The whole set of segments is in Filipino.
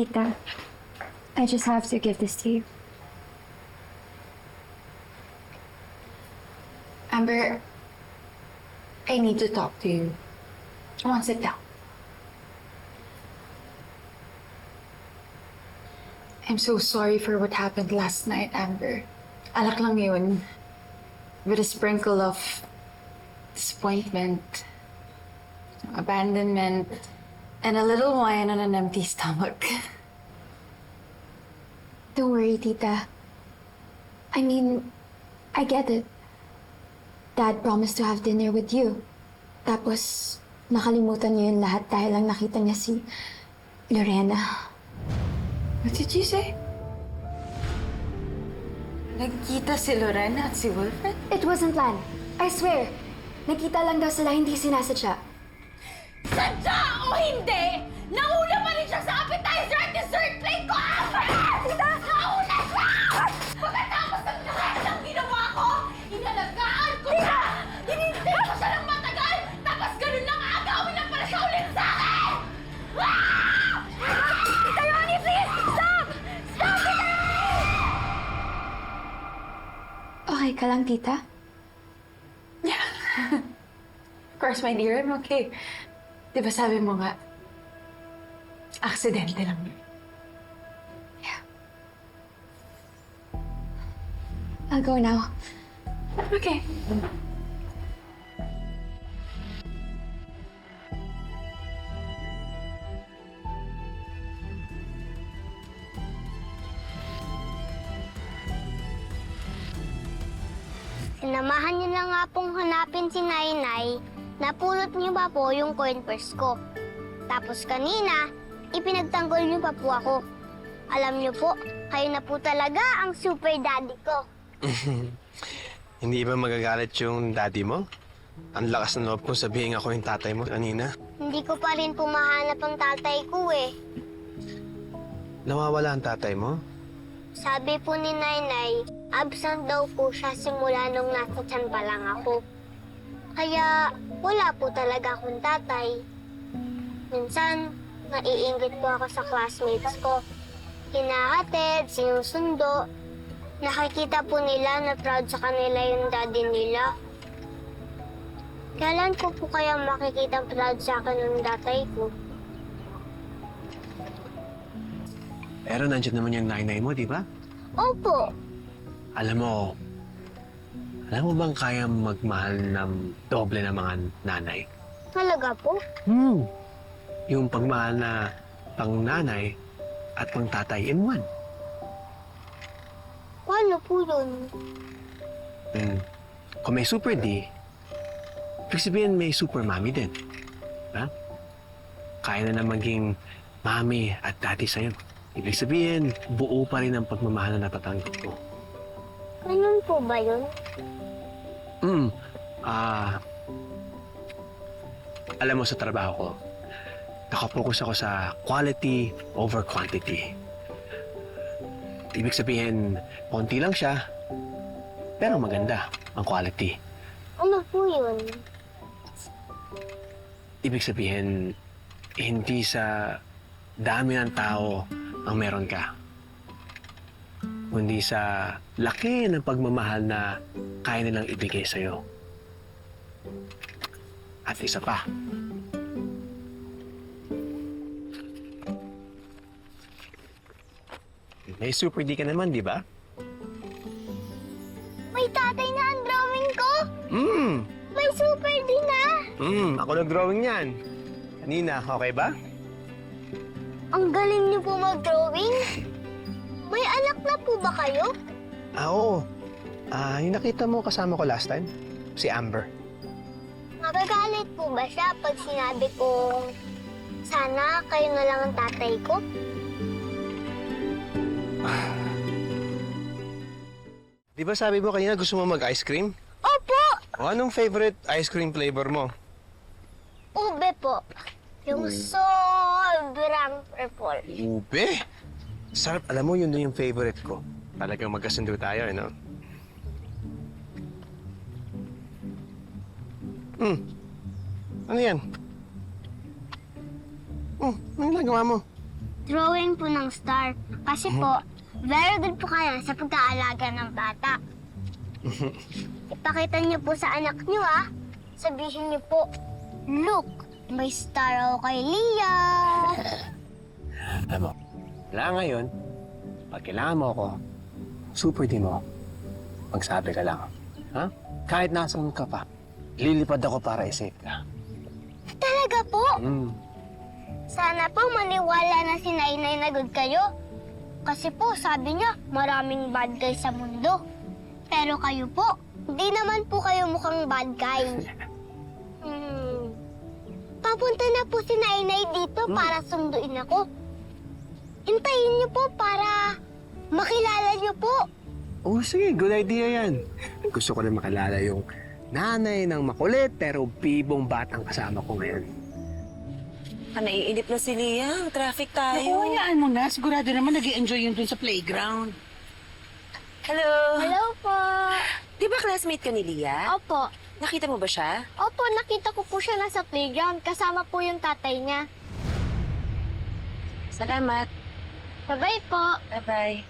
Tita, I just have to give this to you. Amber, I need to talk to you. Come on, sit down. I'm so sorry for what happened last night, Amber. Alak lang yun. With a sprinkle of disappointment, abandonment, and a little wine on an empty stomach. Don't worry, Tita. I mean, I get it. Dad promised to have dinner with you. Tapos, nakalimutan niyo yung lahat dahil lang nakita niya si Lorena. What did you say? Nagkita si Lorena at si Wilfred? It wasn't planned. I swear. Nakita lang daw sila, hindi sinasadya. Sadya o hindi, nauna pa rin siya sa appetizer at dessert plate ko! Tita! Nauna siya! Pagkatapos ng lahat ng ginawa ko, inalagaan ko siya! Hinintay ko siya ng matagal! Tapos ganun lang agawin lang pala siya ulit sa akin! Tita Ronnie, please! Stop! Stop, Tita Ronnie! Okay ka lang, Tita? Of course, my dear, I'm okay. Di ba sabi mo nga, aksidente lang yun. I'll go now. Okay. Sinamahan niyo na nga pong hanapin si Nainay. Napulot niyo ba po yung coin purse ko? Tapos kanina, ipinagtanggol niyo pa po ako. Alam niyo po, kayo na po talaga ang super daddy ko. Hindi ba magagalit yung daddy mo? Ang lakas ng loob kong sabihin ako yung tatay mo kanina. Hindi ko pa rin po mahanap ang tatay ko eh. Nawawala ang tatay mo? Sabi po ni Nainay, absent daw po siya simula nung nasa tiyan pa lang ako. Kaya wala po talaga akong tatay. Minsan, naiinggit po ako sa classmates ko. Hinahatid, sinusundo. Nakikita po nila na proud sa kanila yung daddy nila. Kailan ko po kaya makikita proud sa akin ng tatay ko? Pero nandiyan naman yung nanay mo, di ba? Opo. Alam mo bang kaya magmahal ng doble ng mga nanay? Talaga po? Yung pagmahal na pang nanay at pang tatay in one. Paano po yun? Kung may super D, ibig sabihin may super mommy din. Ha? Kaya na maging mommy at daddy sa'yo. Ibig sabihin, buo pa rin ang pagmamahal na natatanggap ko. Ganun po ba yun? Alam mo sa trabaho ko, nakapokus ako sa quality over quantity. Ibig sabihin, konti lang siya, pero maganda ang quality. Ano po yun? Ibig sabihin, hindi sa dami ng tao ang meron ka, kundi sa laki ng pagmamahal na kaya nilang ibigay sa'yo. At isa pa, may super D ka naman, di ba? May tatay na ang drawing ko! Hmm, May super din na! ako nag-drawing yan. Kanina, okay ba? Ang galing niyo po mag-drawing. May anak na po ba kayo? Oo. Yung nakita mo kasama ko last time, si Amber. Magagalit po ba siya pag sinabi kong sana kayo na lang ang tatay ko? Di ba sabi mo kanina gusto mo mag-ice cream? Opo! O anong favorite ice cream flavor mo? Ube po. Yung sobrang purple. Ube? Sarap. Alam mo, yun na yung favorite ko. Talagang magkasundo tayo, eh, no? Ano yan? Ano yung nagawa mo? Drawing po ng star. Kasi po, very good po kayo sa pag-aalaga ng bata. Ipakita niyo po sa anak niyo, ah. Sabihin niyo po, look, may star ako kay Leah. Alam mo, wala ngayon. Pag kailangan mo ako, super din mo. Magsabi ka lang. Ha? Kahit nasan ka pa, lilipad ako para i-save ka. Talaga po? Mm. Sana po maniwala na si Nainay na good kayo. Kasi po, sabi niya, maraming bad guy sa mundo. Pero kayo po, hindi naman po kayo mukhang bad guy. Papunta na po si Nainay dito para sunduin ako. Hintayin niyo po para makilala niyo po. Oh, sige. Good idea yan. Gusto ko na makilala yung nanay ng makulit pero bibong batang kasama ko ngayon. Naiinip na si Leah. Traffic tayo. Naku, hayaan mo na. Sigurado naman nag-i-enjoy yun dun sa playground. Hello. Hello po. Di ba classmate ka ni Leah? Opo. Nakita mo ba siya? Opo, nakita ko po siya nasa playground. Kasama po yung tatay niya. Salamat. Bye-bye po. Bye-bye.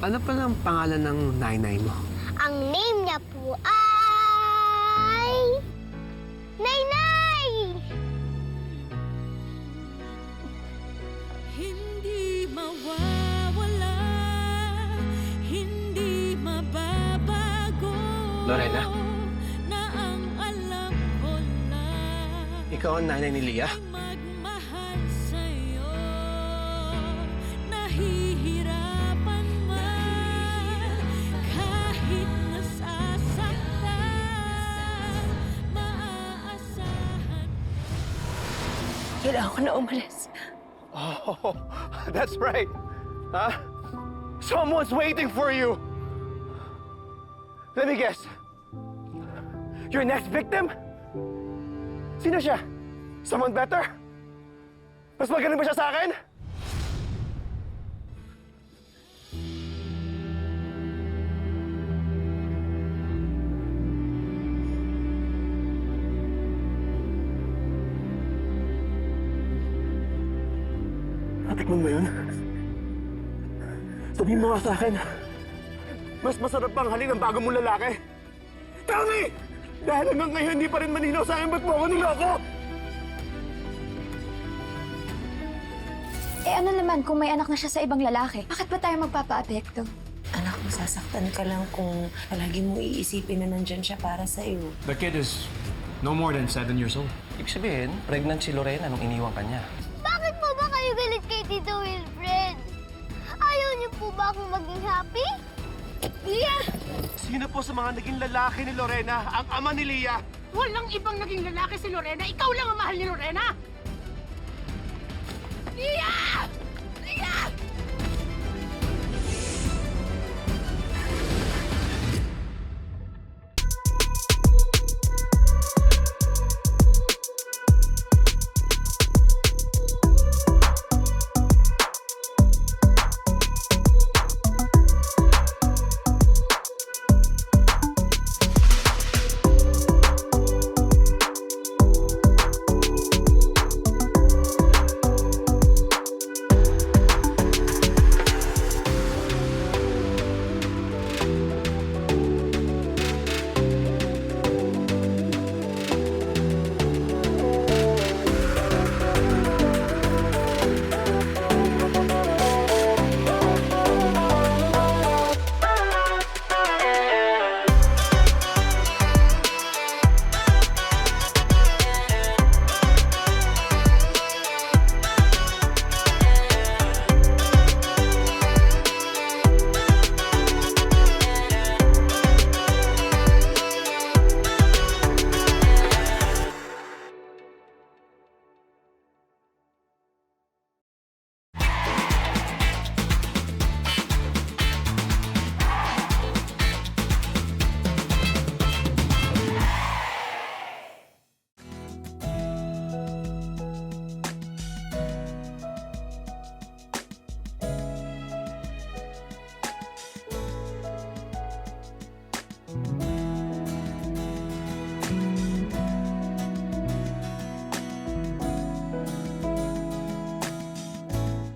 Ano pa ang pangalan ng nanay mo? Ang name niya po ay... Nainay! Hindi mawawala, hindi mababago. Lorena? Na ang alam ko lang Ikaw ang nanay ni Leah? magmahal sa'yo. Nahihirapan man, kahit nasasaktan, maaasahan. Kailangan ko na umalis. Oh, that's right. Huh? Someone's waiting for you. Let me guess. Your next victim? Sino siya? Someone better? Mas magaling ba siya sa akin? Natikman mo yun? Sabihin mo nga sa akin, mas masarap bang halin ng bago mong lalaki? Tangi! Dahil hanggang ngayon hindi pa rin malinaw sa akin ba't mo ako niloko? Eh ano naman kung may anak na siya sa ibang lalaki? Bakit ba tayo magpapa-apekto? Anak, masasaktan ka lang kung palagi mo iisipin na nandyan siya para sa'yo. The kid is no more than 7 years old. Ibig sabihin, pregnant si Lorena nung iniwan ka niya. Bakit po ba kayo galit kay Tito Wilfred? Ayaw niyo po ba akong maging happy? Yeah! Sino po sa mga naging lalaki ni Lorena ang ama ni Leah? Walang ibang naging lalaki si Lorena. Ikaw lang ang mahal ni Lorena. Yeah!